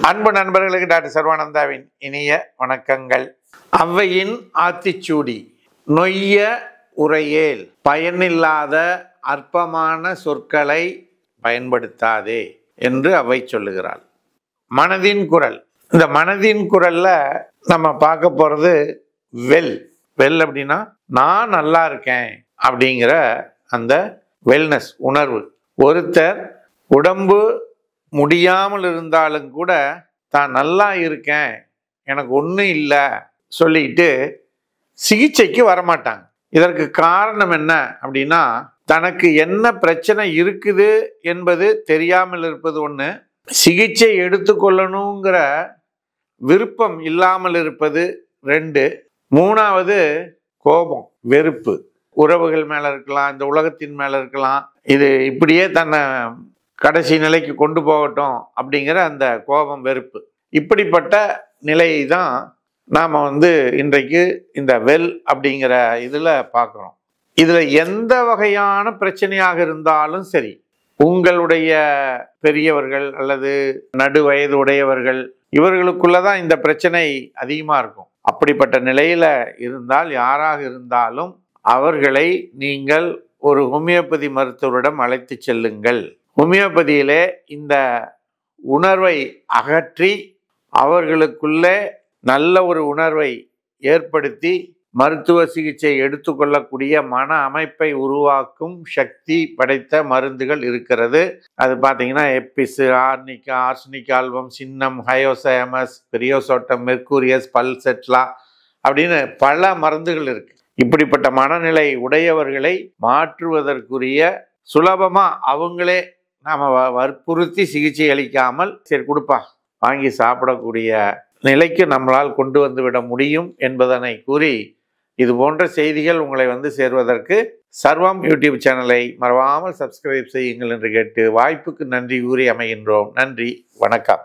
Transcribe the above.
அன்பு நண்பர்களுக்கு டாக்டர் சர்வானந்தாவின் இனிய வணக்கங்கள். ஔவையின் ஆத்திச்சூடி. நொய்ய உரையேல், பயனில்லாத அற்பமான சொற்களை பயன்படுத்தாதே என்று ஔவை சொல்லுகிறாள். மனதின் குரல். இந்த மனதின் குரல்ல நம்ம பார்க்க போறது வெல். வெல் அப்படின்னா நான் நல்லா இருக்கேன் அப்படிங்கிற அந்த வெல்னஸ் உணர்வு. ஒருத்தர் உடம்பு முடியாமல் இருந்தாலும் கூட தான் நல்லா இருக்கேன், எனக்கு ஒன்றும் இல்லை சொல்லிட்டு சிகிச்சைக்கு வரமாட்டாங்க. இதற்கு காரணம் என்ன அப்படின்னா, தனக்கு என்ன பிரச்சனை இருக்குது என்பது தெரியாமல் இருப்பது ஒன்று, சிகிச்சை எடுத்துக்கொள்ளணுங்கிற விருப்பம் இல்லாமல் இருப்பது 2, 3வது கோபம், வெறுப்பு. உறவுகள் மேலே இருக்கலாம், இந்த உலகத்தின் மேலே இருக்கலாம். இது இப்படியே தன்னை கடைசி நிலைக்கு கொண்டு போகட்டும் அப்படிங்கிற அந்த கோபம், வெறுப்பு. இப்படிப்பட்ட நிலையை தான் நாம் இன்றைக்கு இந்த வெல் அப்படிங்கிற இதில் பார்க்குறோம். இதில் எந்த வகையான பிரச்சனையாக இருந்தாலும் சரி, உங்களுடைய பெரியவர்கள் அல்லது நடு வயது உடையவர்கள் இவர்களுக்குள்ள தான் இந்த பிரச்சனை அதிகமாக இருக்கும். அப்படிப்பட்ட நிலையில் இருந்தால் யாராக இருந்தாலும் அவர்களை நீங்கள் ஒரு ஹோமியோபதி மருத்துவரிடம் அழைத்து செல்லுங்கள். ஹோமியோபதியிலே இந்த உணர்வை அகற்றி அவர்களுக்குள்ளே நல்ல ஒரு உணர்வை ஏற்படுத்தி மருத்துவ சிகிச்சை எடுத்துக்கொள்ளக்கூடிய மன அமைப்பை உருவாக்கும் சக்தி படைத்த மருந்துகள் இருக்கிறது. அது பார்த்தீங்கன்னா எப்பிஸ், ஆர்னிகா, ஆர்சனிக் ஆல்பம், சின்னம், ஹயோசைமஸ், பெரியோசோட்டம், மெர்க்கூரியஸ், பல்செட்லா அப்படின்னு பல மருந்துகள் இருக்கு. இப்படிப்பட்ட மனநிலை உடையவர்களை மாற்றுவதற்குரிய சுலபமாக அவங்களே நாம் வற்புறுத்தி சிகிச்சை அளிக்காமல் சரி கொடுப்பா வாங்கி சாப்பிடக்கூடிய நிலைக்கு நம்மளால் கொண்டு வந்துவிட முடியும் என்பதனை கூறி, இது போன்ற செய்திகள் உங்களை சேர்வதற்கு சர்வம் யூடியூப் சேனலை மறவாமல் சப்ஸ்கிரைப் செய்யுங்கள் என்று கேட்டு வாய்ப்புக்கு நன்றி கூறி அமைகின்றோம். நன்றி, வணக்கம்.